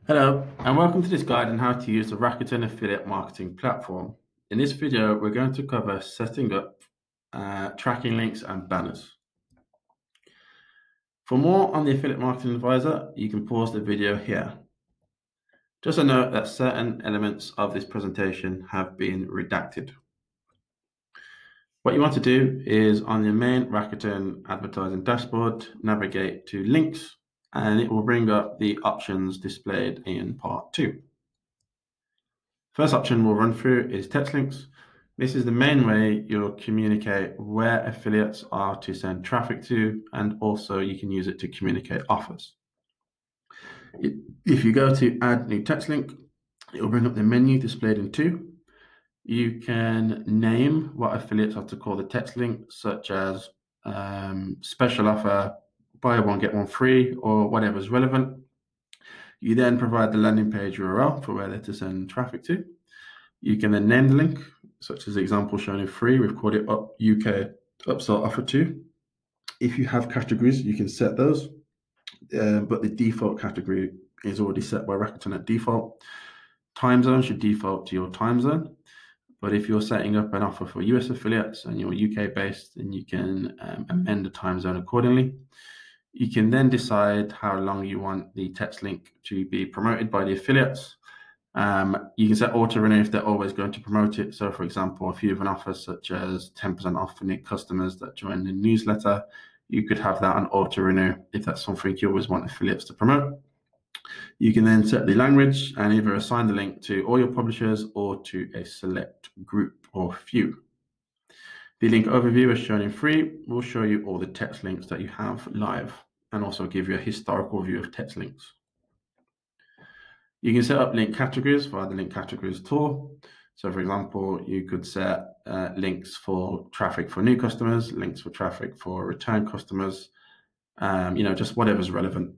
Hello, and welcome to this guide on how to use the Rakuten affiliate marketing platform. In this video, we're going to cover setting up tracking links and banners. For more on the Affiliate Marketing Advisor, you can pause the video here. Just a note that certain elements of this presentation have been redacted. What you want to do is on the main Rakuten advertising dashboard, navigate to links, and it will bring up the options displayed in part 2. First option we'll run through is text links. This is the main way you'll communicate where affiliates are to send traffic to, and also you can use it to communicate offers. If you go to add new text link, it will bring up the menu displayed in 2. You can name what affiliates are to call the text link, such as special offer, buy one, get one free, or whatever is relevant. You then provide the landing page URL for where they're to send traffic to. You can then name the link, such as the example shown in 3. We've called it UK Upsell Offer 2. If you have categories, you can set those, but the default category is already set by Rakuten at default. Time zone should default to your time zone. But if you're setting up an offer for US affiliates and you're UK based, then you can amend the time zone accordingly. You can then decide how long you want the text link to be promoted by the affiliates. You can set auto renew if they're always going to promote it. So for example, if you have an offer such as 10% off for new customers that join the newsletter, you could have that on auto renew if that's something you always want affiliates to promote. You can then set the language and either assign the link to all your publishers or to a select group or few. The link overview as shown in 3 will show you all the text links that you have live and also give you a historical view of text links. You can set up link categories via the link categories tool. So for example, you could set links for traffic for new customers, links for traffic for return customers, just whatever's relevant.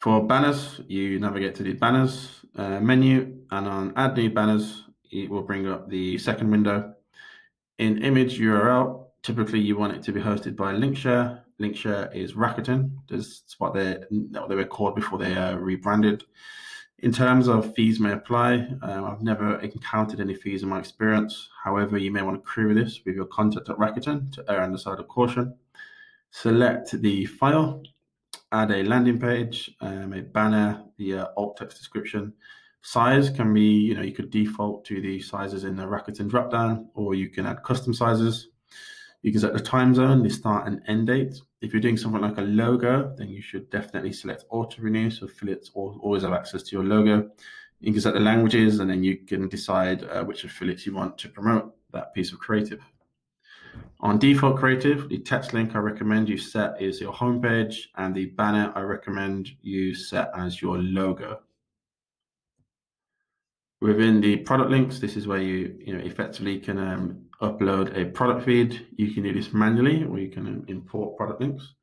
For banners, you navigate to the banners menu, and on add new banners, it will bring up the second window. In image URL, typically you want it to be hosted by Linkshare. Linkshare is Rakuten. That's what they were called before they rebranded. In terms of fees may apply, I've never encountered any fees in my experience. However, you may want to query this with your contact at Rakuten to err on the side of caution. Select the file, add a landing page, a banner, the alt text description. Size can be, you could default to the sizes in the Rakuten dropdown, or you can add custom sizes. You can set the time zone, the start and end date. If you're doing something like a logo, then you should definitely select auto renew, so affiliates always have access to your logo. You can set the languages, and then you can decide which affiliates you want to promote that piece of creative. On default creative, the text link I recommend you set is your homepage, and the banner I recommend you set as your logo. Within the product links, this is where you effectively can upload a product feed. You can do this manually, or you can import product links.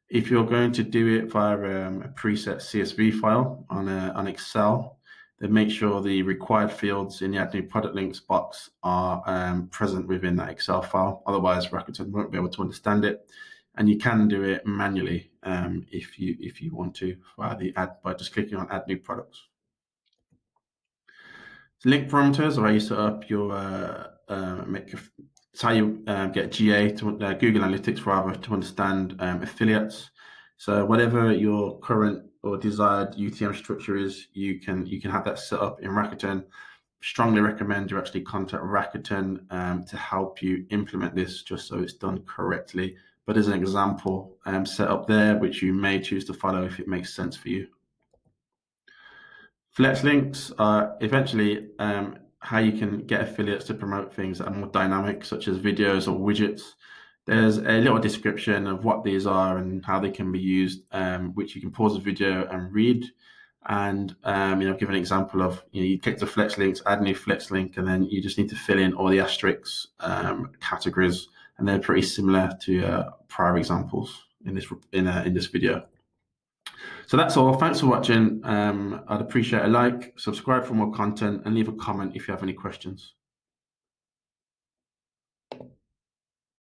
If you're going to do it via a preset CSV file on Excel, then make sure the required fields in the add new product links box are present within that Excel file. Otherwise, Rakuten won't be able to understand it. And you can do it manually if you want to via the by just clicking on add new products. Link parameters are how you set up your it's how you get GA to Google Analytics rather to understand affiliates. So whatever your current or desired UTM structure is, you can have that set up in Rakuten. Strongly recommend you actually contact Rakuten to help you implement this, just so it's done correctly. But as an example, set up there, which you may choose to follow if it makes sense for you. Flex links are eventually how you can get affiliates to promote things that are more dynamic, such as videos or widgets. There's a little description of what these are and how they can be used, which you can pause the video and read. And give an example of you click the flex links, add new flex link, and then you just need to fill in all the asterisks categories, and they're pretty similar to prior examples in this video. So that's all. Thanks for watching. I'd appreciate a like, subscribe for more content, and leave a comment if you have any questions.